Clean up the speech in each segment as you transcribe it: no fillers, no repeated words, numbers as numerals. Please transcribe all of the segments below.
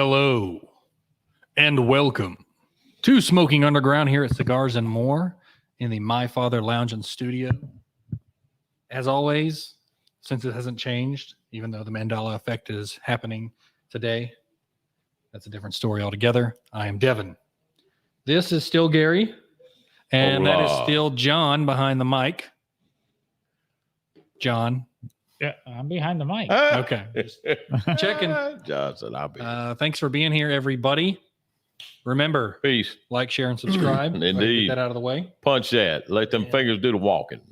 Hello and welcome to Smoking Underground here at Cigars and More in the My Father Lounge and Studio. As always, since it hasn't changed, even though the Mandela effect is happening today, that's a different story altogether. I am Devin. This is still Gary, and Hola. that is still John behind the mic. John. Yeah, I'm behind the mic. Okay. Just checking. Johnson, I'll be. Thanks for being here, everybody. Remember, Peace. like, share, and subscribe. Go ahead and Indeed. get that out of the way. Punch that. Let them fingers do the walking.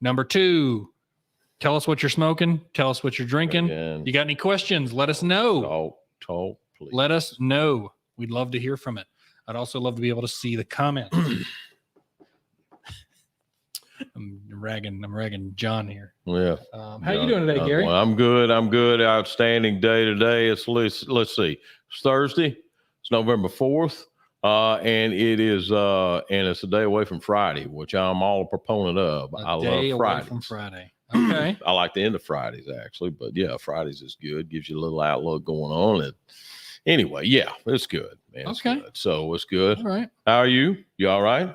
Number 2, tell us what you're smoking. Tell us what you're drinking. Again. You got any questions? Let us know. Talk, please. Let us know. We'd love to hear from it. I'd also love to be able to see the comments. I'm ragging John here. Yeah. How you doing today, Gary? Well, I'm good. Outstanding day today. Let's see. It's Thursday. It's November 4th. And it is and it's a day away from Friday, which I'm all a proponent of. I love away Fridays. from Friday. Okay. I like the end of Fridays actually, but yeah, Fridays is good. Gives you a little outlook going on. And anyway, yeah, it's good, man. It's Okay. good. So it's good. All right. How are you? You all right?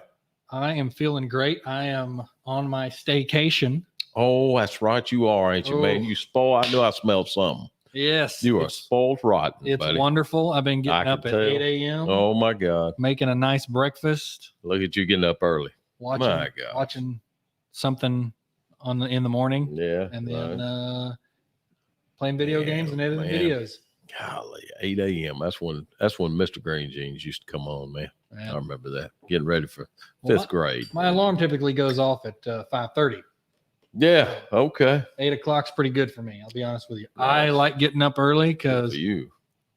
I am feeling great. I am on my staycation. Oh, that's right. You are, ain't you, man? Oh. You spoiled. I knew I smelled something. Yes. You are spoiled rotten, It's buddy. wonderful. I've been I getting can up at tell. 8 a.m. Oh my God! Making a nice breakfast. Look at you getting up early. My God. Watching something in the morning, Yeah. and then right. playing video Man, games and editing man. videos. Golly, 8 a.m. That's when Mr. Green Jeans used to come on, man. I Man. remember that. Getting ready for Well, fifth grade. My alarm typically goes off at 5:30. Yeah. Okay. 8 o'clock's pretty good for me. I'll be honest with you. Nice. I like getting up early Good for because you.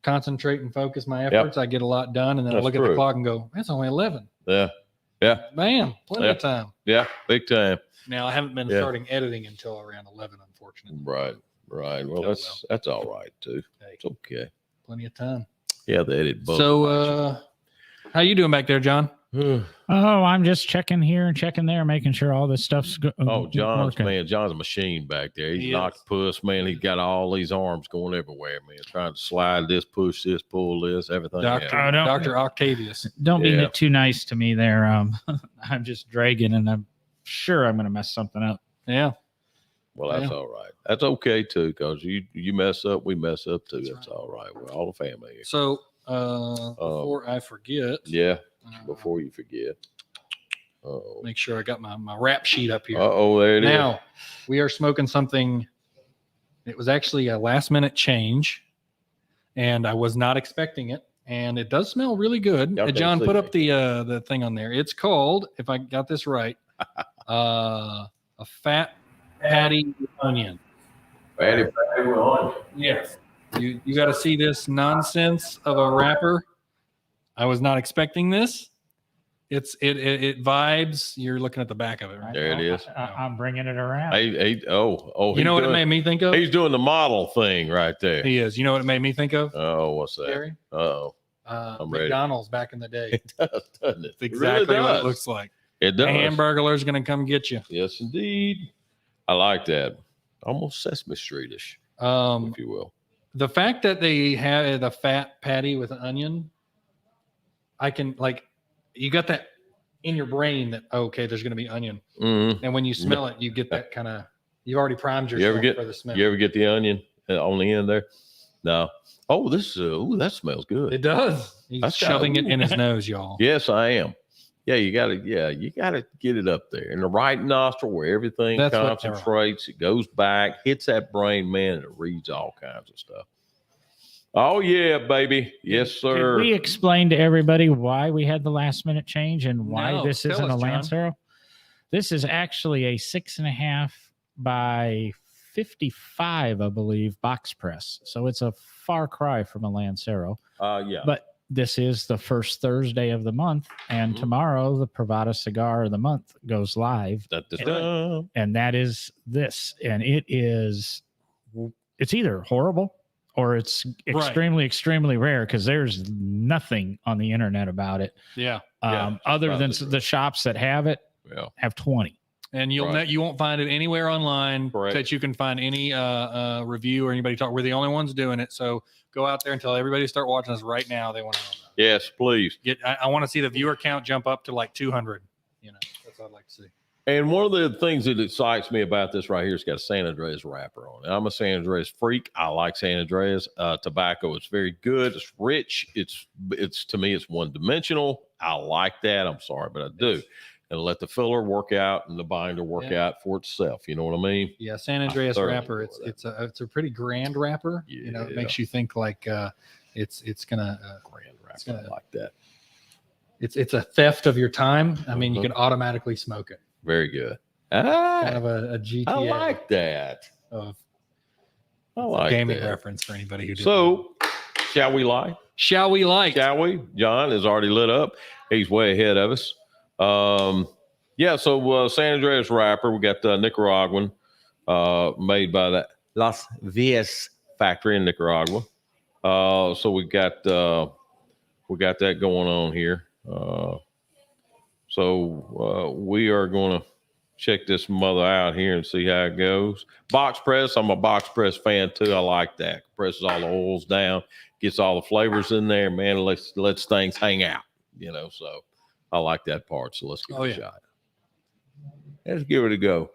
concentrate and focus my efforts. I get a lot done, and then I That's look at true. the clock and go, "That's only 11." Yeah. Yeah. Bam, plenty of time. Yeah. Big time. Now I haven't been Yeah. starting editing until around 11, unfortunately. Right. Right. Well, Oh, that's all right too. Hey, It's okay. plenty of time. Yeah, the edit book. So, how you doing back there, John? Oh, I'm just checking here and checking there, making sure all this stuff's John's working. John's a machine back there. He's He an is. octopus, man. He's got all these arms going everywhere, man. Trying to slide this, push this, pull this, everything. Dr. Oh, no. Dr. Octavius. Don't be Yeah. too nice to me there. I'm just dragging, and I'm sure I'm going to mess something up. Yeah. Well, that's Yeah. all right. That's okay too, because you mess up, we mess up too. That's right. all right. We're all a family here. So, before I forget, Yeah. uh, Before you forget. Oh. make sure I got my rap sheet up here. Oh, there it is. Now, we are smoking something. It was actually a last minute change, and I was not expecting it. And it does smell really good. Okay, John, see put me. up the thing on there. It's called, if I got this right, a fat patty onion. Patty with onion. Yes. You got to see this nonsense of a wrapper. I was not expecting this. It vibes. You're looking at the back of it, right? There it is. I'm bringing it around. Oh, You know what it made me think of? He's doing the model thing right there. He is. You know what it made me think of, Oh, what's that? Gary? Oh, I'm ready. McDonald's back in the day. it does, doesn't it? It's exactly really what does. it looks like. It does. A hamburglar's going to come get you. Yes, indeed. I like that. Almost Sesame Streetish, if you will. The fact that they had a fat patty with an onion, I can you got that in your brain that okay, there's going to be onion, Mm-hmm. and when you smell it, you get that kind of. You've already primed You yourself ever get for the smell. you ever get the onion on the end there? No. Oh, this that smells good. It does. He's That's shoving got- it in his nose, y'all. Yes, I am. Yeah, you gotta get it up there in the right nostril where everything That's what- concentrates. It goes back, hits that brain, man, and it reads all kinds of stuff. Oh yeah, baby. Yes, Did sir. we explain to everybody why we had the last minute change and why No, this tell isn't us, a John. Lancero? This is actually a 6.5 by 55, I believe, box press. So it's a far cry from a Lancero. Yeah. But this is the first Thursday of the month, and Mhm. tomorrow the Privada Cigar of the Month goes live, Da-da-da. and that is this. And it's either horrible or it's extremely, extremely rare because there's nothing on the internet about it. Yeah. Yeah, Other than probably the shops that have it Yeah. have 20. And you won't find it anywhere online that you can find any review or anybody talk. We're the only ones doing it. So go out there and tell everybody to start watching us right now. They want to know about it. Yes, please. I want to see the viewer count jump up to like 200. That's what I'd like to see. And one of the things that excites me about this right here, it's got a San Andreas wrapper on it. I'm a San Andreas freak. I like San Andreas tobacco. It's very good. It's rich. It's to me, it's one dimensional. I like that. I'm sorry, but I do. And let the filler work out and the binder work out for itself. You know what I mean? Yeah, San Andreas wrapper. It's a pretty grand wrapper. Yeah. It makes you think like it's gonna grand wrapper. I like that. It's a theft of your time. I mean, you can automatically smoke it. Very good. Kind of a GTA. I like that. Of I like gaming that. reference for anybody who didn't. So, shall we like? Shall we like? Shall we? John is already lit up. He's way ahead of us. So San Andreas wrapper. We got the Nicaraguan, made by the Las Villas factory in Nicaragua. So we got that going on here. So we are going to check this mother out here and see how it goes. Box press. I'm a box press fan too. I like that. Presses all the oils down, gets all the flavors in there, man. Lets things hang out, so I like that part. So let's give it a shot. Let's give it a go.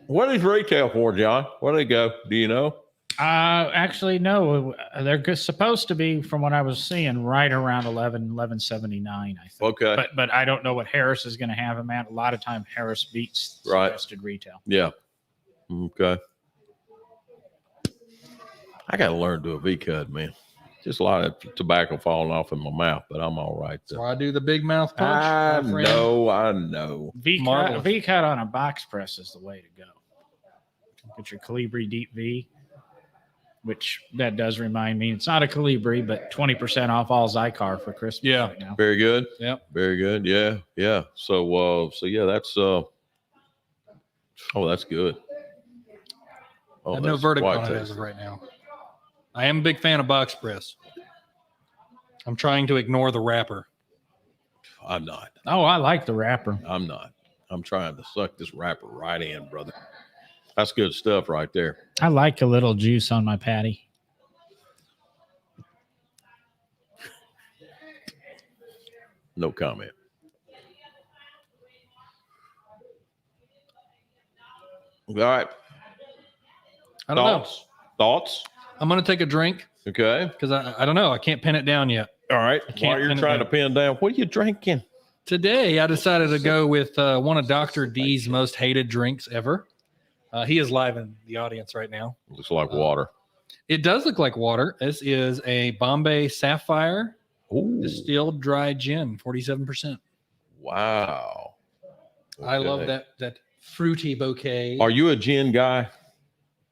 What is retail for, John? Where do they go? Do you know? Actually, no. They're supposed to be, from what I was seeing, right around $11.79, I think. Okay. But I don't know what Harris is going to have them at. A lot of time Harris beats suggested retail. Yeah. Okay. I got to learn to do a V-cut, man. Just a lot of tobacco falling off in my mouth, but I'm all right. So I do the big mouth punch. I know. V-cut on a box press is the way to go. Get your Calibri Deep V, which that does remind me, it's not a Calibri, but 20% off all Zycar for Christmas right now. Very good. Yeah. Very good. Yeah. Yeah. So yeah, that's that's good. I have no verdict on it as of right now. I am a big fan of box press. I'm trying to ignore the wrapper. I'm not. Oh, I like the wrapper. I'm not. I'm trying to suck this wrapper right in, brother. That's good stuff right there. I like a little juice on my patty. No comment. All right. I don't know. Thoughts? I'm going to take a drink. Okay. Because I don't know. I can't pin it down yet. All right. While you're trying to pin down, what are you drinking? Today, I decided to go with one of Dr. D's most hated drinks ever. He is live in the audience right now. Looks like water. It does look like water. This is a Bombay Sapphire distilled dry gin, 47%. Wow. Okay. I love that fruity bouquet. Are you a gin guy?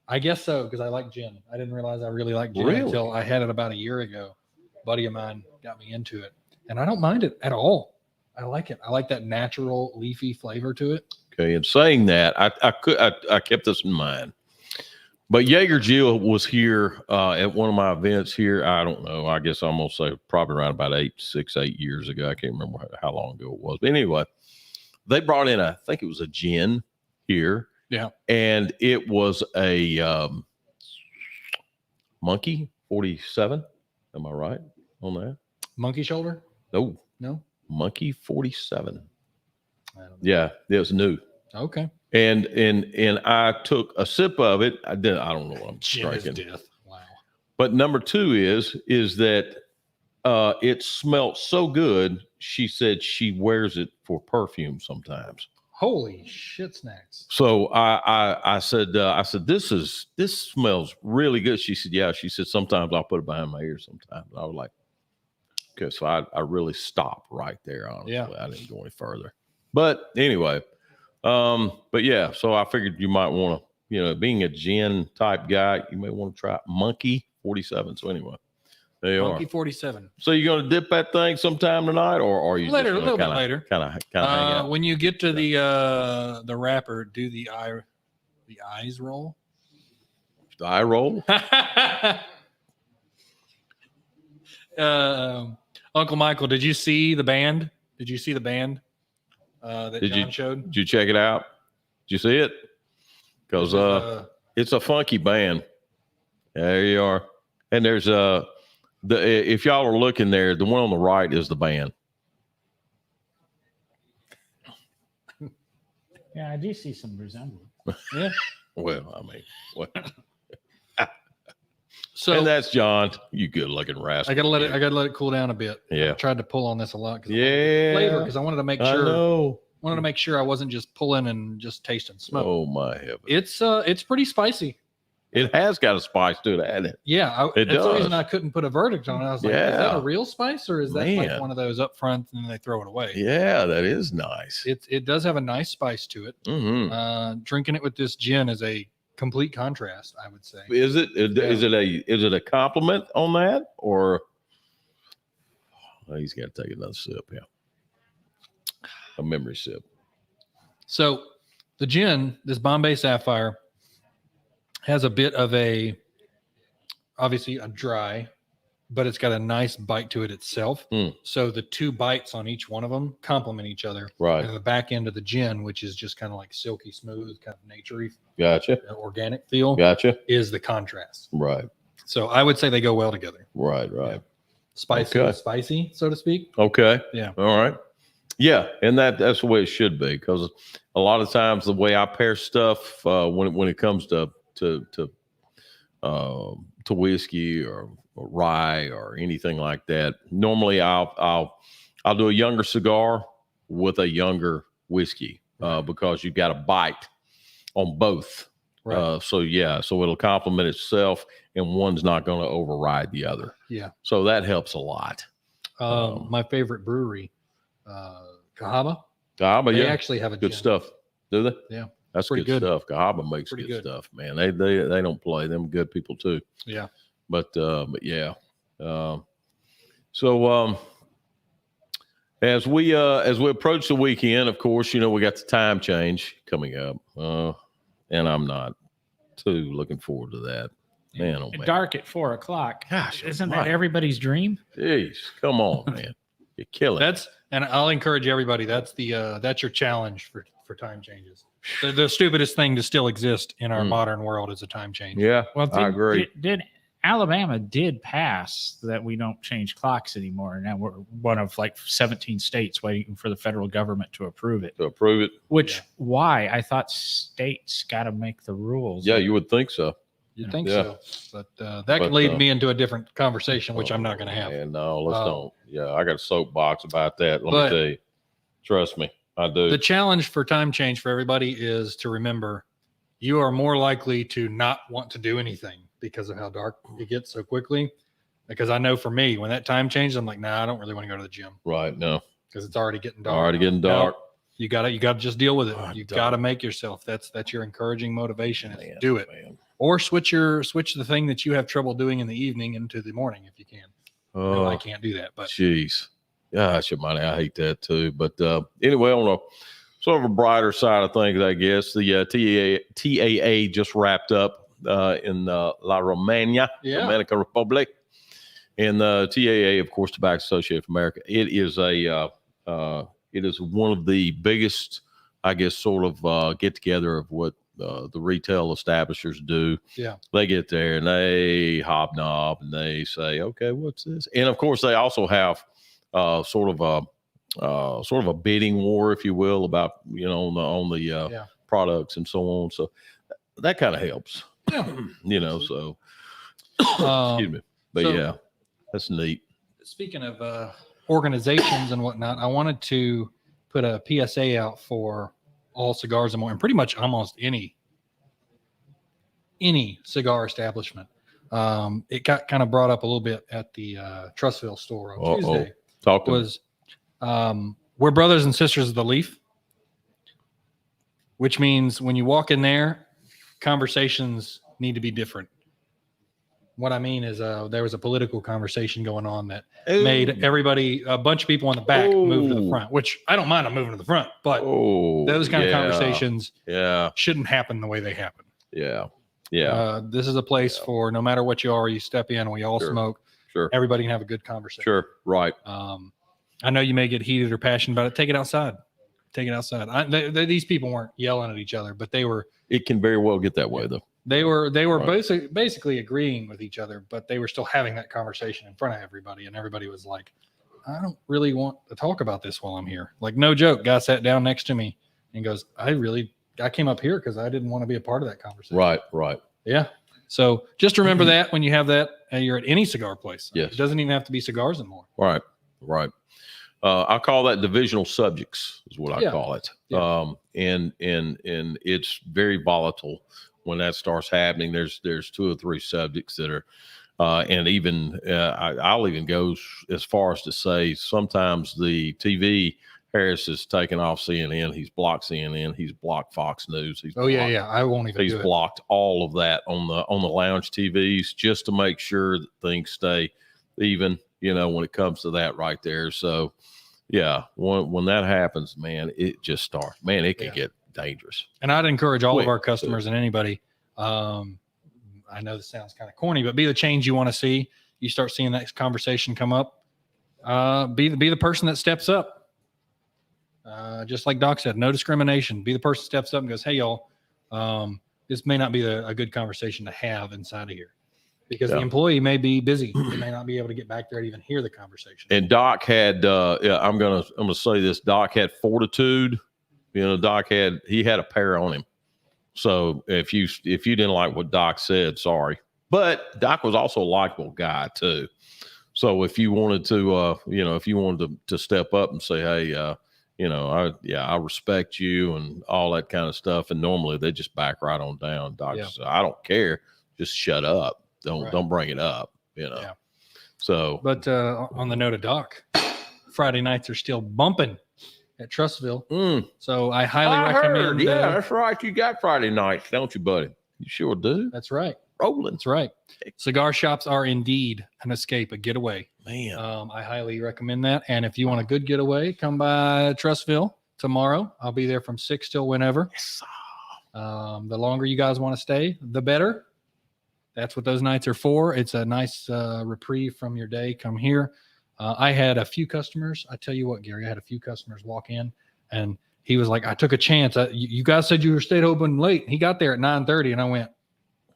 I guess so, because I like gin. I didn't realize I really liked gin until I had it about a year ago. A buddy of mine got me into it, and I don't mind it at all. I like it. I like that natural leafy flavor to it. Okay, and saying that, I kept this in mind. But Jaeger Jill was here at one of my events here. I don't know. I guess I'm gonna say probably around about 8 years ago. I can't remember how long ago it was. But anyway, they brought in I think it was a gin here. Yeah. And it was a Monkey 47. Am I right on that? Monkey shoulder? No. Monkey 47. Yeah, it was new. Okay. And I took a sip of it. I don't know what I'm drinking. Death. Wow. But number two is that it smelled so good. She said she wears it for perfume sometimes. Holy shit snacks. So I said this smells really good. She said, yeah. She said, sometimes I'll put it behind my ear sometimes. And I was like, okay. So I really stopped right there. Honestly, yeah. I didn't go any further. But anyway, but yeah. So I figured you might want to, being a gin type guy, you may want to try Monkey 47. So anyway, there you Monkey are. 47. So you're going to dip that thing sometime tonight, or are you later, a little bit later? Kind of hang out. When you get to the wrapper, do the eyes roll. The eye roll. Uncle Michael, did you see the band? that Did John you- showed. Did you check it out? Did you see it? Because it's a funky band. There you are. And there's if y'all are looking there, the one on the right is the band. Yeah, I do see some resemblance. yeah. Well, I mean, what? So And that's John. You good looking rascal. I gotta let it cool down a bit. Yeah. I tried to pull on this a lot because Yeah. flavor because I wanted to make I sure know. I wasn't just pulling and just tasting smoke. Oh my heaven! It's pretty spicy. It has got a spice to it, hasn't it? Yeah, It that's the reason does. I couldn't put a verdict on it. I was like, is that Yeah. a real spice or is that Man. like one of those up front and then they throw it away? Yeah, that is nice. It does have a nice spice to it. Mm-hmm. Drinking it with this gin is a complete contrast, I would say. Is it? Is it a compliment on that, or oh, he's got to take another sip? Yeah, a memory sip. So the gin, this Bombay Sapphire, has a bit of obviously a dry, but it's got a nice bite to it itself. Mm. So the two bites on each one of them complement each other. Right. And the back end of the gin, which is just kind of like silky smooth, kind of naturey, Gotcha. organic feel, Gotcha. is the contrast. Right. So I would say they go well together. Right. Right. Spicy, Okay. spicy, so to speak. Okay. Yeah. All right. Yeah, and that's the way it should be, because a lot of times the way I pair stuff when it comes to whiskey or rye or anything like that, normally I'll do a younger cigar with a younger whiskey because you've got a bite on both. Right. So it'll complement itself, and one's not going to override the other. Yeah. So that helps a lot. My favorite brewery, Cahaba. But They yeah, actually have a good gin. stuff. Do they? Yeah. That's Pretty good good. stuff. Cahaba makes Pretty good good. stuff, man. They don't play. Them good people too. Yeah. But yeah. So as we approach the weekend, of course, we got the time change coming up, and I'm not too looking forward to that. Man, oh man. Dark at 4:00. Gosh, Isn't right. that everybody's dream? Jeez, come on, man. You're killing it. And I'll encourage everybody. That's your challenge for time changes. The stupidest thing to still exist in our modern world is a time change. Yeah, Well, I agree. Alabama did pass that we don't change clocks anymore. Now we're one of like 17 states waiting for the federal government to approve it. To approve it. Why? I thought states got to make the rules. Yeah, you would think so. You think Yeah. so? But that could lead me into a different conversation, which I'm not going to have. Yeah, no, let's Um, don't. Yeah, I got a soapbox about that. Let but- me tell you. Trust me, I do. The challenge for time change for everybody is to remember you are more likely to not want to do anything because of how dark it gets so quickly. Because I know for me, when that time changes, I'm like, nah, I don't really want to go to the gym Right. No. because it's already getting dark. Already getting dark. No, you gotta just deal with it. Oh, You dark. gotta make yourself. That's your encouraging motivation. Is Man, do it. man. Or switch the thing that you have trouble doing in the evening into the morning if you can. No, I Oh, can't do that. But jeez. Gosh, money. I hate that too. But anyway, on a sort of a brighter side of things, I guess the TAA just wrapped up in La Romania, Dominican Republic, and the TAA, of course, Tobacco Association of America. It is one of the biggest, I guess, sort of get together of what the retail establishers do. Yeah. They get there and they hobnob and they say, okay, what's this? And of course, they also have sort of a bidding war, if you will, about on the products and so on. So that kind of helps. Yeah. So excuse me. But so- yeah, that's neat. Speaking of organizations and whatnot, I wanted to put a PSA out for all cigars and more, and pretty much almost any cigar establishment. It got kind of brought up a little bit at the Trustville store on Tuesday. Talk to me. Was we're brothers and sisters of the leaf, which means when you walk in there, conversations need to be different. What I mean is there was a political conversation going on that made everybody, a bunch of people in the back move to the front, which I don't mind them moving to the front, but those kind of conversations shouldn't happen the way they happen. Yeah. This is a place for no matter what you are, you step in, we all smoke. Sure. Everybody can have a good conversation. Sure. Right. I know you may get heated or passionate about it. Take it outside. take it outside. These people weren't yelling at each other, but It can very well get that way, though. they were Right. basically agreeing with each other, but they were still having that conversation in front of everybody, and everybody was like, I don't really want to talk about this while I'm here. Like, no joke, guy sat down next to me and goes, I came up here because I didn't want to be a part of that conversation. Right. Yeah. So just remember that when you have that, you're at any cigar place. Yes. It doesn't even have to be cigars anymore. Right. I call that divisional subjects is what I call it. Yeah. And it's very volatile when that starts happening. There's 2 or 3 subjects that are, and even I'll even go as far as to say sometimes the TV, Harris is taken off CNN. He's blocked CNN. He's blocked Fox News. He's blocked, I won't even. He's blocked all of that on the lounge TVs just to make sure that things stay even. When it comes to that right there. So, yeah, when that happens, man, it just starts. Man, it can get dangerous. And I'd encourage all of our customers and anybody. I know this sounds kind of corny, but be the change you want to see. You start seeing that conversation come up. Be the person that steps up. Just like Doc said, no discrimination. Be the person that steps up and goes, "Hey, y'all, this may not be a good conversation to have inside of here." Because the employee may be busy, they may not be able to get back there to even hear the conversation. And Doc had, I'm gonna say this. Doc had fortitude. Doc had a pair on him. So if you didn't like what Doc said, sorry. But Doc was also a likable guy too. So if you wanted to, to step up and say, hey, I respect you and all that kind of stuff. And normally they just back right on down. Doc said, I don't care. Just shut up. Don't bring it up, Yeah. So, but on the note of Doc, Friday nights are still bumping at Trustville. So I highly recommend. Yeah, that's right. You got Friday nights, don't you, buddy? You sure do. That's right. Rolling. That's right. Cigar shops are indeed an escape, a getaway. Man, I highly recommend that. And if you want a good getaway, come by Trustville tomorrow. I'll be there from 6 till whenever. Yes. The longer you guys want to stay, the better. That's what those nights are for. It's a nice reprieve from your day. Come here. I had a few customers. I tell you what, Gary, I had a few customers walk in and he was like, I took a chance. You guys said you were stayed open late. He got there at 9:30 and I went,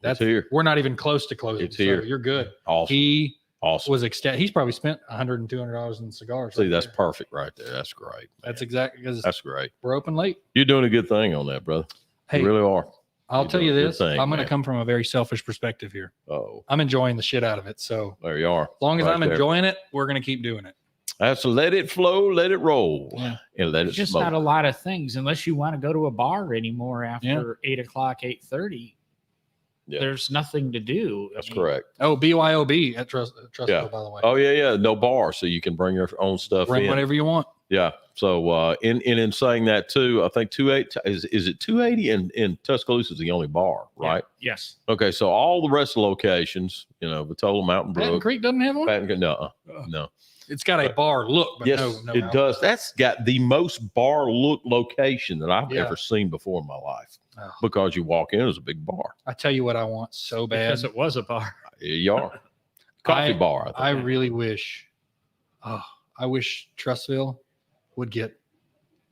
that's here. We're not even close to closing. It's here. So you're good. Awesome. He awesome. Was ecstatic. He's probably spent $100 and $200 in cigars. See, that's perfect right there. That's great. That's exactly because that's great. We're open late. You're doing a good thing on that, brother. Hey, you really are. I'll tell you this. I'm going to come from a very selfish perspective here. Oh, I'm enjoying the shit out of it. So there you are. As long as I'm enjoying it, we're going to keep doing it. That's let it flow, let it roll, and let it just smoke. Not a lot of things unless you want to go to a bar anymore after 8 o'clock, 8:30. Yeah. There's nothing to do. That's correct. Oh, BYOB at Trustville, by the way. Oh, yeah. No bar, so you can bring your own stuff bring in. Whatever you want. Yeah. So in saying that too, I think 280 is it 280 in Tuscaloosa is the only bar, right? Yeah. Yes. Okay. So all the rest of the locations, Vitola, Mountain Brook, Patton Creek doesn't have one. No. It's got a bar look, but yes, no it does. That's got the most bar look location that I've ever seen before in my life. Oh. Because you walk in, it's a big bar. I tell you what, I want so bad. Because it was a bar. Here you are. Coffee bar. I really wish. I wish Trustville would get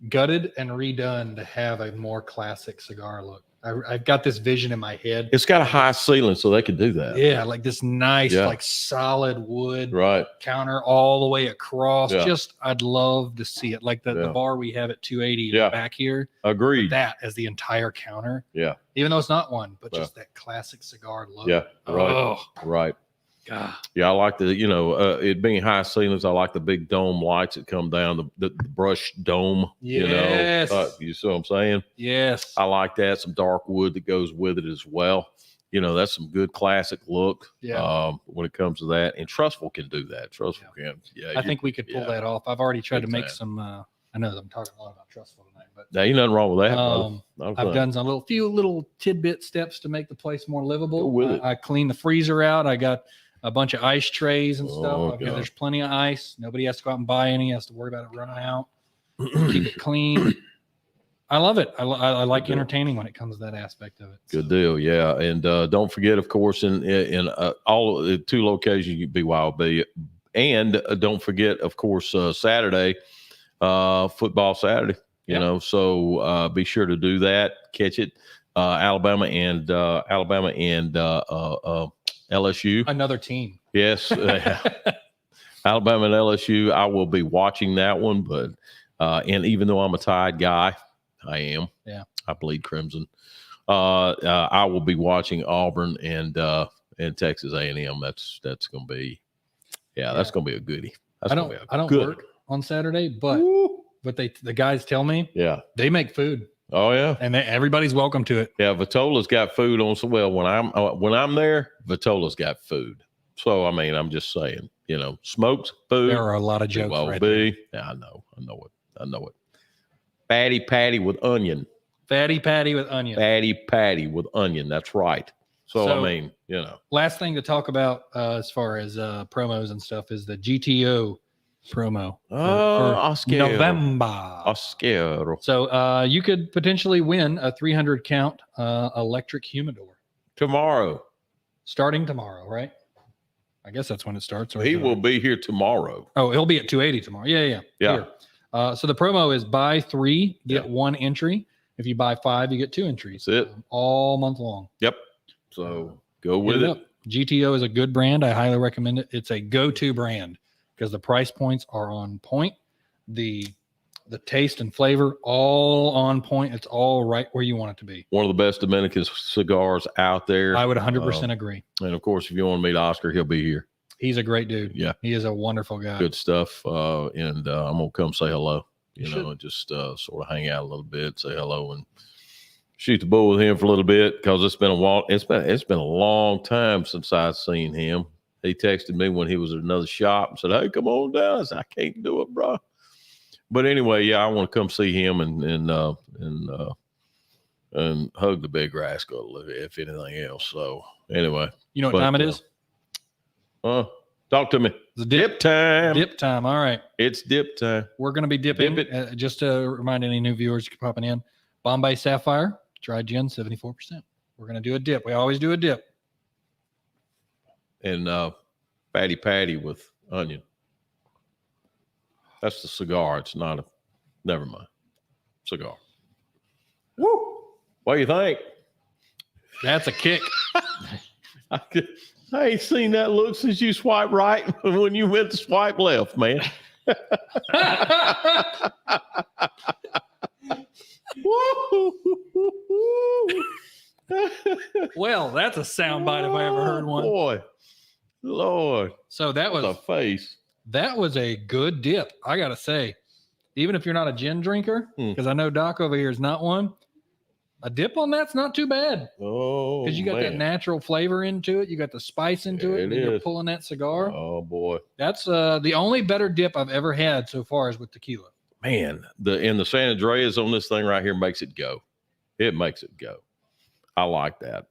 gutted and redone to have a more classic cigar look. I've got this vision in my head. It's got a high ceiling, so they could do that. Yeah, like this nice, like solid wood counter all the way across. Yeah. Just, I'd love to see it. Like the bar we have at 280 back here. Agreed. That as the entire counter. Yeah. Even though it's not one, but just that classic cigar look. Yeah. Right. Oh. Right. God. Yeah, I like the, it being high ceilings. I like the big dome lights that come down, the brush dome. Yes. You see what I'm saying? Yes. I like that. Some dark wood that goes with it as well. That's some good classic look. Yeah. When it comes to that, and Trustville can do that. Trustville can. Yeah. I think we could pull that off. I've already tried to make some. I know I'm talking a lot about Trustville tonight, but there ain't nothing wrong with that. I've done some few little tidbit steps to make the place more livable. Go with it. I cleaned the freezer out. I got a bunch of ice trays and stuff. There's plenty of ice. Nobody has to go out and buy any. Has to worry about it running out. Keep it clean. I love it. I like entertaining when it comes to that aspect of it. Good deal. Yeah. And don't forget, of course, in all of the 2 locations, you BYOB. And don't forget, of course, Saturday, football Saturday. You Yeah. know, so be sure to do that. Catch it. Alabama and LSU. Another team. Yes, Alabama and LSU. I will be watching that one, but and even though I'm a Tide guy, I am. Yeah. I bleed crimson. I will be watching Auburn and Texas A&M. That's going to be, that's going to be a goodie. I don't work on Saturday, but the guys tell me they make food. Oh yeah, and everybody's welcome to it. Yeah, Vitola's got food on. So well, when I'm there, Vitola's got food. So I mean, I'm just saying, you know, smoked food. There are a lot of jokes. Right there. Yeah, I know it. Fatty patty with onion. Fatty patty with onion. Fatty patty with onion. That's right. So I mean, you know. Last thing to talk about as far as promos and stuff is the GTO promo for November. Oscaro. So you could potentially win a 300 count electric humidor tomorrow. Starting tomorrow, right? I guess that's when it starts. He will be here tomorrow. Oh, he'll be at 280 tomorrow. Yeah. Here. So the promo is buy 3, get 1 entry. If you buy 5, you get 2 entries. That's it. All month long. Yep. So go with it. GTO is a good brand. I highly recommend it. It's a go-to brand because the price points are on point. The taste and flavor, all on point. It's all right where you want it to be. One of the best Dominican cigars out there. I would 100% agree. And of course, if you want to meet Oscar, he'll be here. He's a great dude. Yeah. He is a wonderful guy. Good stuff. And I'm going to come say hello, and just sort of hang out a little bit, say hello, and shoot the bull with him for a little bit because it's been a while. It's been a long time since I've seen him. He texted me when he was at another shop and said, "Hey, come on down." I said, "I can't do it, bro." But anyway, I want to come see him and hug the big rascal if anything else. So anyway, you know what time it is? Talk to me. It's dip time. Dip time. All right. It's dip time. We're going to be dipping. Dip it. Just to remind any new viewers popping in, Bombay Sapphire, dry gin, 74%. We're going to do a dip. We always do a dip. And fatty patty with onion. That's the cigar. It's not a, never mind. Cigar. Woo! What do you think? That's a kick. I ain't seen that look since you swipe right when you went to swipe left, man. Well, that's a soundbite if I ever heard one. Boy, Lord. So that was a face. That was a good dip. I got to say, even if you're not a gin drinker, because I know Doc over here is not one, a dip on that's not too bad. Oh, because you got that natural flavor into it. You got the spice into it. And you're pulling that cigar. Oh, boy. That's the only better dip I've ever had so far is with tequila. Man, the San Andreas on this thing right here makes it go. It makes it go. I like that.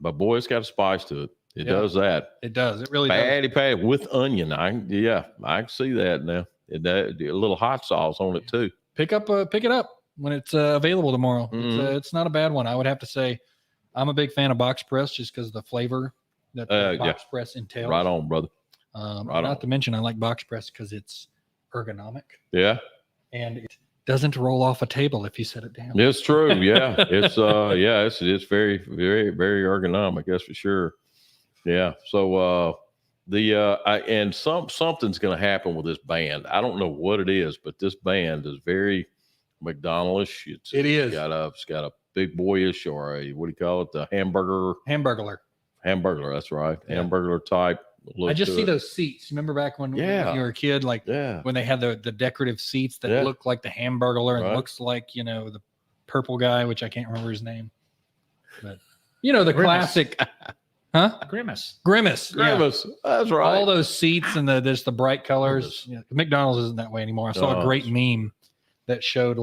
But, boy, it's got a spice to it. It does that. It does. It really does. Patty with onion. I can see that now. A little hot sauce on it too. Pick it up when it's available tomorrow. Mm-hmm. It's not a bad one. I would have to say I'm a big fan of box press just because of the flavor that box press entails. Right on, brother. Not to mention I like box press because it's ergonomic. Yeah. And it doesn't roll off a table if you set it down. It's true. Yeah. It's it's very, very, very ergonomic. That's for sure. Yeah. So something's going to happen with this band. I don't know what it is, but this band is very McDonald's. It's got a big boyish or a, what do you call it? The Hamburglar. That's right. Yeah. Hamburglar type. I just see those seats. Remember back when you were a kid, when they had the decorative seats that look like the Hamburglar and looks like, the purple guy, which I can't remember his name, but the classic. Huh? Grimace. Yeah. That's right. All those seats and the bright colors. Yeah. McDonald's isn't that way anymore. I saw a great meme that showed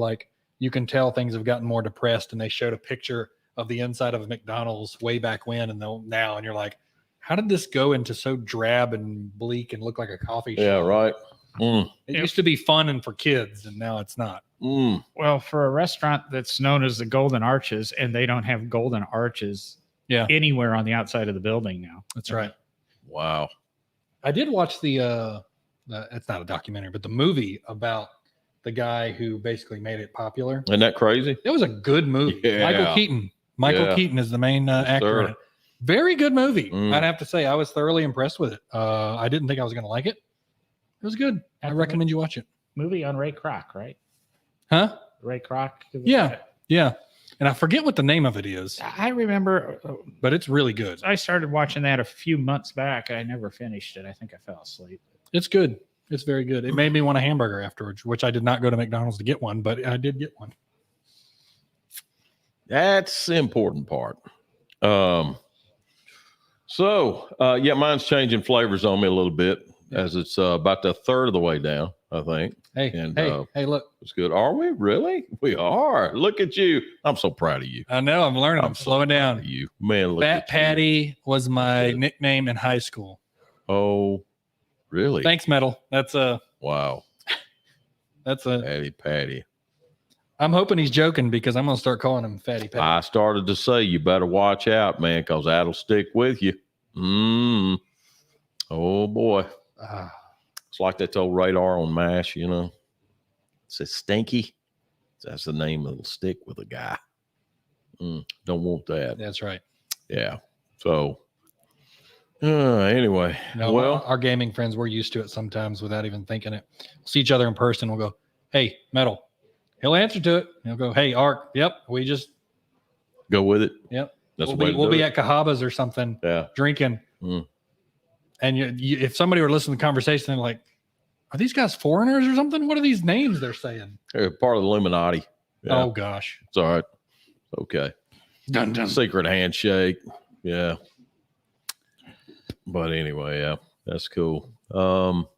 you can tell things have gotten more depressed, and they showed a picture of the inside of a McDonald's way back when and now, and you're like, how did this go into so drab and bleak and look like a coffee shop? Yeah, right. It used to be fun and for kids, and now it's not. Well, for a restaurant that's known as the Golden Arches, and they don't have golden arches anywhere on the outside of the building now. That's right. Wow. I did watch the it's not a documentary, but the movie about the guy who basically made it popular. Isn't that crazy? It was a good movie. Yeah. Michael Keaton. Michael Yeah. Keaton is the main actor sir. in it. Very good movie. Mm. I'd have to say I was thoroughly impressed with it. I didn't think I was going to like it. It was good. I recommend you watch it. Movie on Ray Kroc, right? Huh? Ray Kroc. Yeah. Yeah. And I forget what the name of it is, I remember but it's really good. I started watching that a few months back. I never finished it. I think I fell asleep. It's good. It's very good. It made me want a hamburger afterwards, which I did not go to McDonald's to get one, but I did get one. That's the important part. Yeah, mine's changing flavors on me a little bit as it's about a third of the way down, I think. Hey, And, hey, look. It's good. Are we really? We are. Look at you. I'm so proud of you. I know. I'm learning. I'm so slowing proud down. of you, man. Look Fat at you. Patty was my Good. nickname in high school. Oh, really? Thanks, Metal. That's a. Wow. Patty. I'm hoping he's joking because I'm going to start calling him Fatty Patty. I started to say you better watch out, man, because that'll stick with you. Oh boy. It's like that old radar on MASH, you know. It says stinky. That's the name that'll stick with a guy. Don't want that. That's right. Yeah. So anyway. No, well, our gaming friends, we're used to it sometimes without even thinking it. See each other in person. We'll go, hey, Metal. He'll answer to it. He'll go, hey, Ark. Yep. We just go with it. Yep. That's we'll the way be, to we'll do be it. at Cahabas or something drinking. And if somebody were listening to the conversation, they're like, are these guys foreigners or something? What are these names they're saying? They're part of the Illuminati. Yeah. Oh, gosh. It's all right. Okay. Dun, dun. Secret handshake. Yeah. But anyway, yeah, that's cool. Well,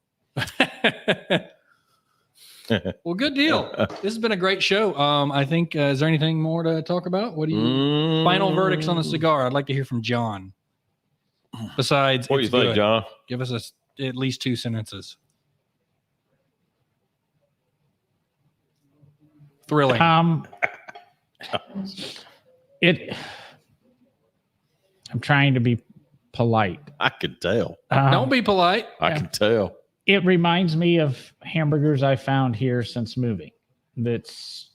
good deal. This has been a great show. I think, is there anything more to talk about? What do you, final verdicts on the cigar? I'd like to hear from John. Besides, What do you it's think, good. John? Give us at least 2 sentences. Thrilling. I'm trying to be polite. I can tell. Don't be polite. I can tell. It reminds me of hamburgers I found here since moving. That's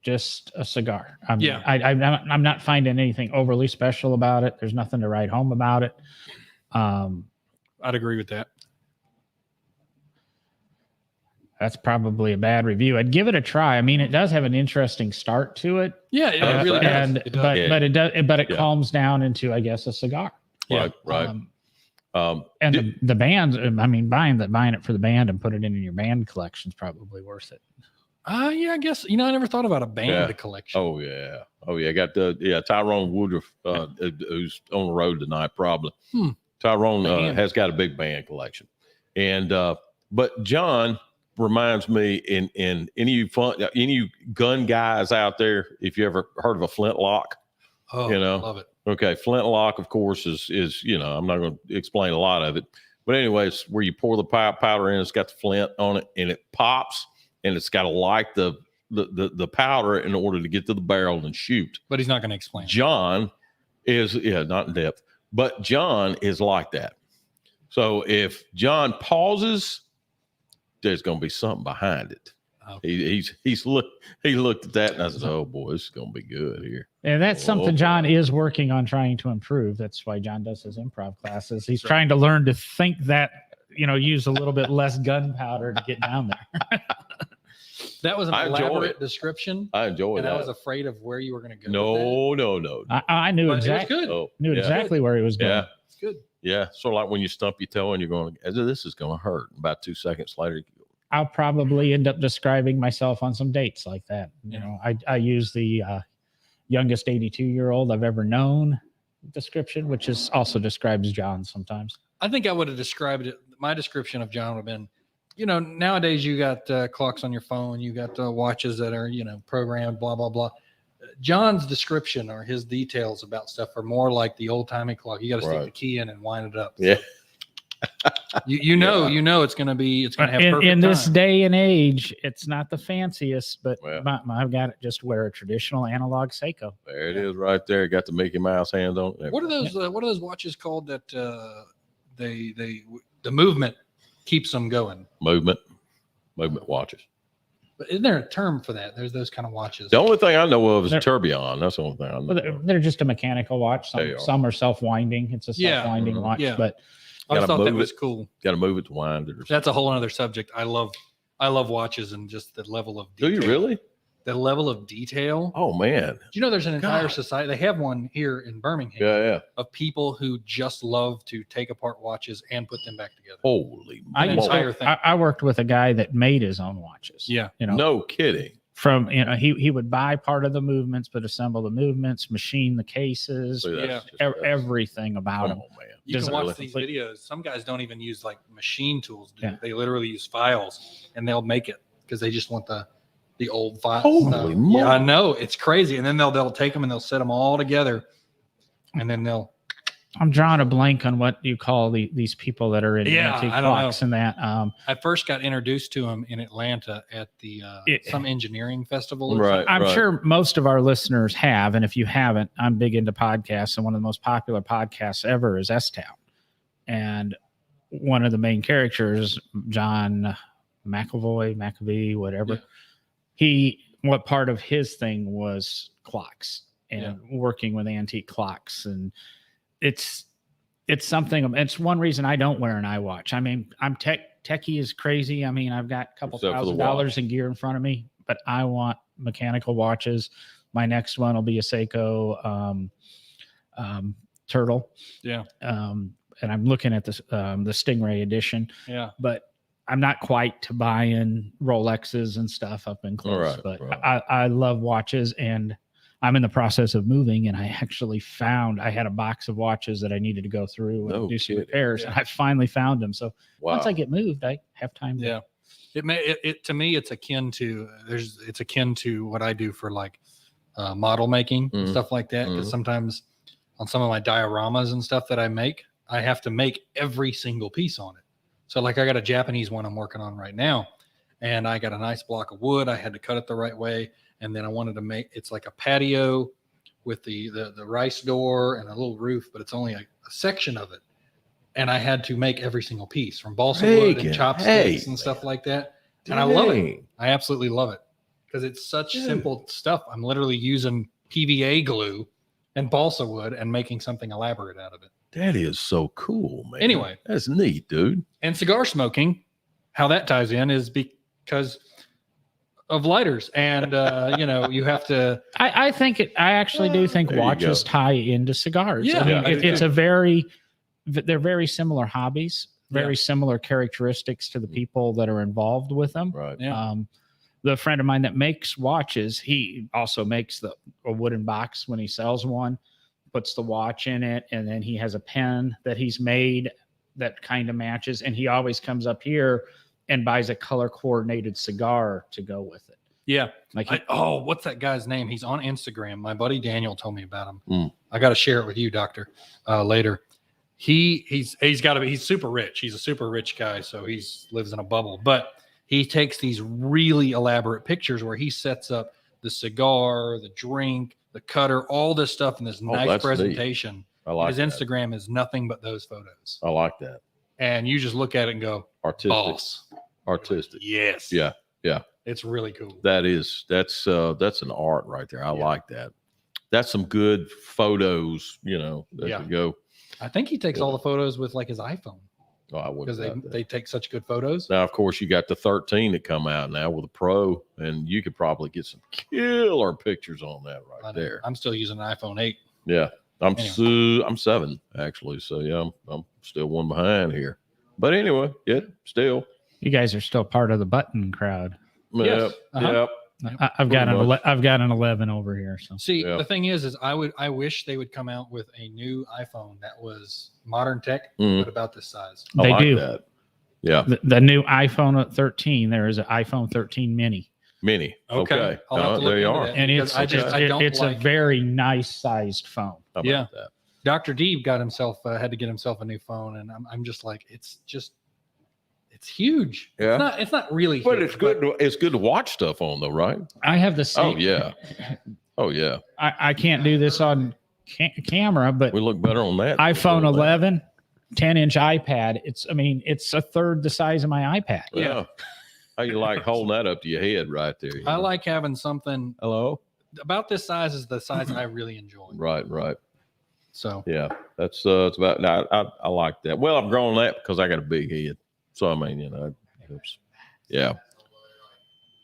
just a cigar. I'm not finding anything overly special about it. There's nothing to write home about it. I'd agree with that. That's probably a bad review. I'd give it a try. I mean, it does have an interesting start to it. Yeah, it really does. It does. But it calms down into, I guess, a cigar. Right, right. And the band, I mean, buying it for the band and put it in your band collection is probably worth it. Yeah, I guess, I never thought about a band collection. Oh yeah. Got Tyrone Woodruff, who's on the road tonight, probably. Tyrone has got a big band collection. And but John reminds me in any you gun guys out there, if you ever heard of a flintlock. Oh, love it. Okay, flintlock, of course, is I'm not going to explain a lot of it, but anyways, where you pour the powder in, it's got the flint on it, and it pops, and it's got to light the powder in order to get to the barrel and shoot. But he's not going to explain. John is not in depth, but John is like that. So if John pauses, there's going to be something behind it. Okay. He looked at that and I said, "Oh boy, this is going to be good here." And that's something John is working on trying to improve. That's why John does his improv classes. He's trying to learn to think that, use a little bit less gunpowder to get down there. That was an elaborate description. I enjoyed that. I was afraid of where you were going to go. No. I knew exactly. Knew exactly where he was going. Yeah, it's good. Yeah, sort of like when you stump your toe and you're going, "This is going to hurt." About 2 seconds later, I'll probably end up describing myself on some dates like that. I use the youngest 82-year-old I've ever known description, which also describes John sometimes. I think I would have described it. My description of John would have been, nowadays you got clocks on your phone, you got watches that are, programmed, blah, blah, blah. John's description or his details about stuff are more like the old timey clock. You got to stick the key in and wind it up. Yeah. You know, it's going to have perfect in this time. day and age, it's not the fanciest, but I've got it just wear a traditional analog Seiko. There it is right there. Got the Mickey Mouse hands on it. What are those watches called that the movement keeps them going? Movement watches. But isn't there a term for that? There's those kind of watches. The only thing I know of is They're- a tourbillon. That's the only thing I know. Well, they're just a mechanical watch. There you are. Some are self-winding. It's a Yeah. self-winding Mhm. watch, Yeah. but I always Gotta thought that move was it. cool. Got to move it to wind it or something. That's a whole other subject. I love watches and just the level of Do detail. you really? The level of detail. Oh man. Do you know there's an entire God. society? They have one here in Birmingham Yeah. of people who just love to take apart watches and put them back together. Holy I, An used moly. entire to, thing. I worked with a guy that made his own watches. Yeah. No kidding. From he would buy part of the movements, but assemble the movements, machine the cases, See, that's Yeah. just- that's- everything about oh them. man. You Does can it watch really- these videos. Some guys don't even use like machine tools. Yeah. They literally use files and they'll make it because they just want the old file. Holy stuff. moly. Yeah, I know. It's crazy. And then they'll take them and they'll set them all together. And then they'll, I'm drawing a blank on what you call these people that are in Yeah, antique I don't know. clocks and that. I first got introduced to them in Atlanta at the some engineering festival. or Right. I'm sure most of our listeners have, and if you haven't, I'm big into podcasts, and one of the most popular podcasts ever is S-Town. And one of the main characters, John McAvee, whatever, what part of his thing was clocks and working with antique clocks. And it's something, it's one reason I don't wear an iWatch. I mean, I'm techie is crazy. I mean, I've got a couple Except for the $1,000 in gear in front of me, but I want mechanical watches. My next one will be a Seiko Turtle. Yeah. And I'm looking at this the Stingray edition, Yeah. but I'm not quite to buying Rolexes and stuff up in close. Right, but right. I love watches, and I'm in the process of moving, and I actually found I had a box of watches that I needed to go through and No do some kidding. repairs, Yeah. and I finally found them. So Wow. once I get moved, I have time. Yeah. It to me, it's akin to what I do for like model making and Mhm. stuff like that. Because Mhm. sometimes on some of my dioramas and stuff that I make, I have to make every single piece on it. So like I got a Japanese one I'm working on right now, and I got a nice block of wood. I had to cut it the right way, and then I wanted to make it's like a patio with the rice door and a little roof, but it's only a section of it. And I had to make every single piece from balsa wood and Hey, chopsticks and man. stuff like that. And I love it. Dang. I absolutely love it because it's such Dude. simple stuff. I'm literally using PVA glue and balsa wood and making something elaborate out of it. That is so cool, man. Anyway. That's neat, dude. And cigar smoking, how that ties in is because of lighters. And, you have to, I actually do think There you watches go. tie into cigars. Yeah, I mean, I do it's too. they're very similar hobbies, very similar characteristics to the people that are involved with them. Right. Yeah. The friend of mine that makes watches, he also makes a wooden box when he sells one, puts the watch in it, and then he has a pen that he's made that kind of matches. And he always comes up here and buys a color coordinated cigar to go with it. yeah. Like What's that guy's name? He's on Instagram. My buddy Daniel told me about him. Mm. I got to share it with you, doctor, later. He's super rich. He's a super rich guy. So lives in a bubble, but he takes these really elaborate pictures where he sets up the cigar, the drink, the cutter, all this stuff in this nice that's neat. presentation. I like His that. Instagram is nothing but those photos. I like that. And you just look at it and go, Artistic. boss. Artistic. Yes. Yeah. Yeah. It's really cool. That's an art right there. I like that. That's some good photos, that Yeah. could go. I think he takes all the photos with like his iPhone Oh, I wouldn't because doubt that. they take such good photos. Now, of course, you got the 13 that come out now with a Pro, and you could probably get some killer pictures on that I right know. there. I'm still using an iPhone 8. Yeah, I'm Anyway. I'm 7 actually, so yeah, I'm still one behind here. But anyway, yeah, still. you guys are still part of the button crowd. Yes. Uh-huh. Yep. I've got Pretty much. I've got an 11 over here. So See, Yeah. the thing is I wish they would come out with a new iPhone that was modern tech, Mhm. but about this size. I they like do. that. Yeah, The new iPhone 13. There is an iPhone 13 mini, mini. Okay, I'll have to look there you into are. that. and Because I don't it's like- a very nice sized phone. How about Yeah. that? Dr. Deeb got himself had to get himself a new phone, and I'm just like it's huge. Yeah. It's not really But huge, it's good. It's good to watch stuff on, though, right? I have the Oh same. yeah. Oh yeah. I can't do this on camera, but We look better on that. iPhone 11, 10-inch iPad. It's a third the size of my iPad. Yeah. How you like holding that up to your head right there? I like having something Hello. about this size is the size I really enjoy. Right. So Yeah, that's it's about. No, I like that. Well, I've grown that because I got a big head. So I mean,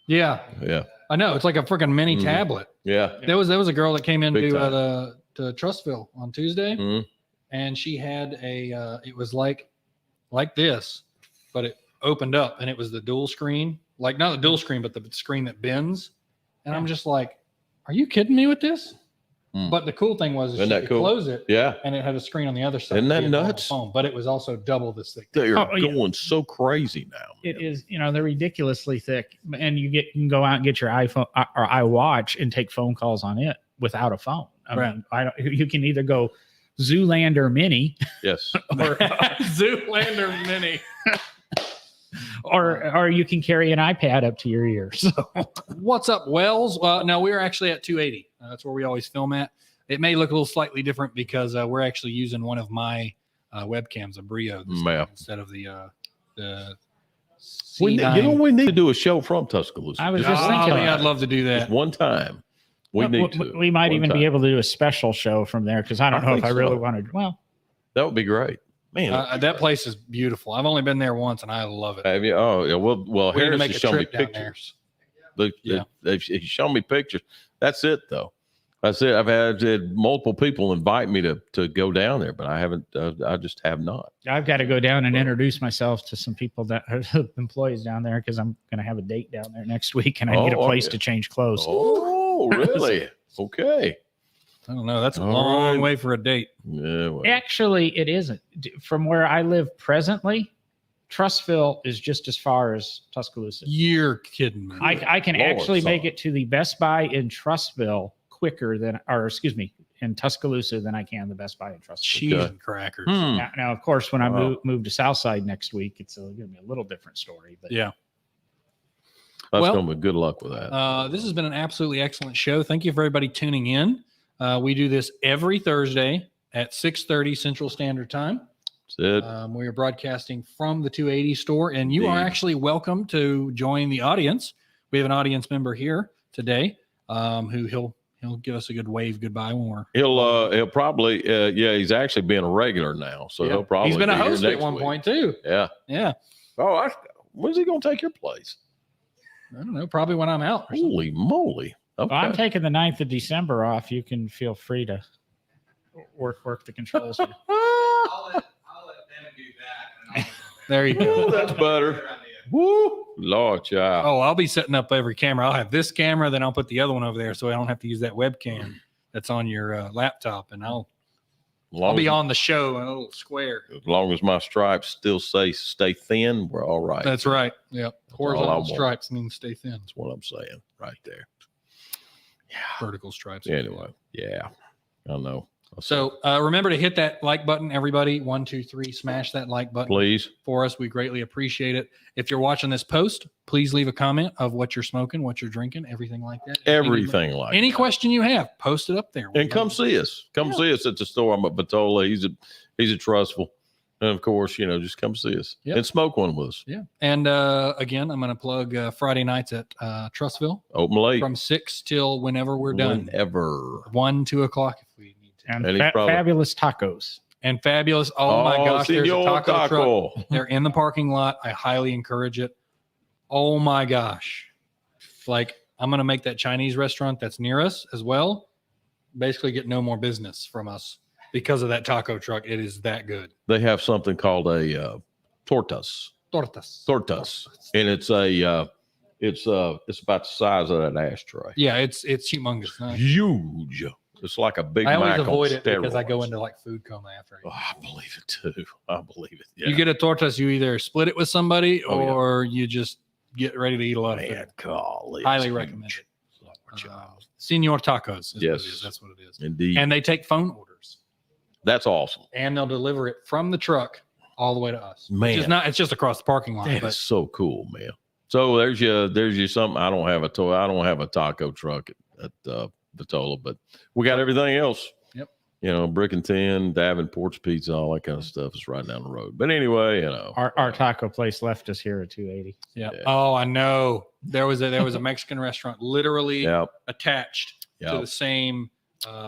yeah, yeah, I know it's like a freaking mini Mhm. tablet. yeah. There was a girl that came into Big time. to Trustville on Tuesday, Mhm. and she had a it was like this, but it opened up and it was the dual screen, like not the dual screen, but the screen that bends. And I'm just like, are you kidding me with this? Mm. But the cool thing was Isn't she that could cool? close it, Yeah, and it had a screen on the other side. Isn't that to be a normal nuts? Phone, but it was also double this thick. they're Oh, yeah. going so crazy now. It is, they're ridiculously thick, and you can go out and get your iPhone or iWatch and take phone calls on it without a phone. Right. You can either go Zoolander Mini Yes. or Zoolander Mini. or you can carry an iPad up to your ear. So What's up, Wells? No, we're actually at 280. That's where we always film at. It may look a little slightly different because we're actually using one of my webcams, a Brio, this Yeah. time, instead of the We C9. we need to do a show from Tuscaloosa. I was just thinking Golly, about I'd love to do Just that. one time. We need to. We might One even time. be able to do a special show from there because I don't I know if think I really so. wanted. Well, That would be great, man. That place is beautiful. I've only been there once, and I love it. Have you? Oh, yeah. Well, We need to Harris make has a shown me trip down there. pictures. Yeah. They've shown me pictures. That's it, though. That's it. I've had multiple people invite me to go down there, but I haven't. I just have not. I've got to go down and introduce myself to some people that are employees down there because I'm going to have a date down there next week and I need a Oh, place okay. to change clothes. Oh, really? Okay. I don't know. That's a All long right. way for a date. Yeah. Well, Actually, it isn't. From where I live presently, Trustville is just as far as Tuscaloosa. You're kidding me. I can Lord, actually make son. it to the Best Buy in Trustville quicker than, or excuse me, in Tuscaloosa than I can the Best Buy in Trustville. Cheese Okay. and crackers. Hmm. Now, of course, when I Wow. move to Southside next week, it's going to be a little different story. But Yeah. That's Well, going to be good luck with that. This has been an absolutely excellent show. Thank you for everybody tuning in. We do this every Thursday at 6:30 Central Standard Time. That's it. We are broadcasting from the 280 store, and you are Indeed. actually welcome to join the audience. We have an audience member here today, who he'll give us a good wave goodbye when we're. He'll probably he's actually being a regular now, so Yeah. he'll probably He's been a be here host at next one week. point too. Yeah. Yeah, Oh, when's he going to take your place? I don't know. Probably when I'm out. Or something. Holy moly! Okay. Well, I'm taking the 9th of December off. You can feel free to work the controls. here. I'll let them do that. And There you Oh, go. that's better. Woo, Lord, child. Oh, I'll be setting up every camera. I'll have this camera, then I'll put the other one over there, so I don't have to use that webcam that's on your laptop, and I'll be on the show in a little square. As long as my stripes still say stay thin, we're all right. That's right. Yep. all I Horizontal want. stripes mean stay thin. That's what I'm saying right there. Vertical stripes. Anyway, yeah, I know. So remember to hit that like button, everybody. 1, 2, 3. Smash that like button please, for us. We greatly appreciate it. If you're watching this post, please leave a comment of what you're smoking, what you're drinking, everything like that. everything like Any that. question you have, post it up there. And come see us. Come see us at the store. I'm at Batola. He's a trustful. And of course, just come see us Yep. and smoke one with us. Yeah. And again, I'm going to plug Friday nights at Trustville Open late. from 6 till whenever we're done. Whenever. 1, 2 o'clock if we need to. And And he's probably- fabulous tacos. And fabulous. Oh my gosh. There's a Senor taco truck. They're in the parking lot. I highly encourage it. Oh my gosh. Like, I'm going to make that Chinese restaurant that's near us as well basically get no more business from us because of that taco truck. It is that good. They have something called a tortas. Tortas. And it's it's about the size of that ashtray. Yeah, it's humongous. Huge. It's like a Big I always Mac avoid on it because I go steroids. into like food coma after. Oh, I believe it too. I believe it. Yeah. You get a tortas, you either split it with somebody Oh, yeah. or you just get ready to eat a lot of Man, food. golly, it's Highly huge. recommend it. Lord, child. Senor Tacos. Is Yes. what it is. That's what it is. Indeed. And they take phone orders That's awesome. and they'll deliver it from the truck all the way to us. Man. It's just across the parking lot. That But is so cool, man. So there's your something. I don't have a taco truck at Batola, but we got everything else. Yep. You know, Brick and Tin, Davenport's Pizza, all that kind of stuff is right down the road. But anyway, you know, Our taco place left us here at 280. Yeah. Yeah. Oh, I know. There was a Mexican restaurant literally yep, attached to yep, the same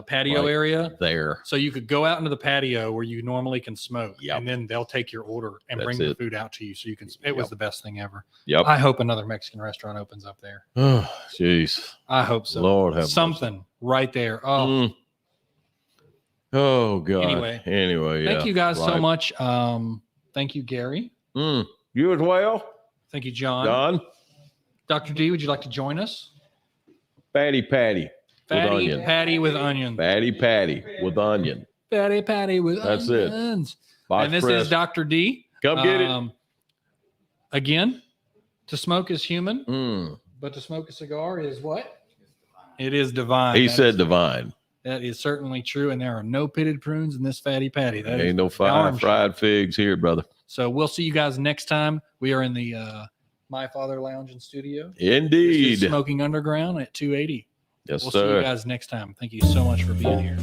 patio Right. area. there. So you could go out into the patio where you normally can smoke, Yep. and then they'll take your order and That's bring the it. food out to you, so you can. It was Yep. the best thing ever. Yep. I hope another Mexican restaurant opens up there. Oh, jeez. I hope so. Lord have mercy. Something right there. Oh, Mm. Oh God. Anyway, yeah. thank you guys so right. much. Thank you, Gary. You as well, Thank you, John. Don. Dr. D, would you like to join us? Fatty Patty with Fatty onion. patty with onion. Fatty Patty with onion. Fatty patty with That's it. onions. Box And this press. is Dr. D. Come get it. Again, to smoke is human, Mm. but to smoke a cigar is what? It is divine. He That said is- divine. that is certainly true. And there are no pitted prunes in this fatty patty. That is Ain't no darn fried figs here, brother. So we'll see you guys next time. We are in the My Father Lounge and Studio. This Indeed. is Smoking Underground at 280. Yes, We'll see sir. you guys next time. Thank you so much for being here.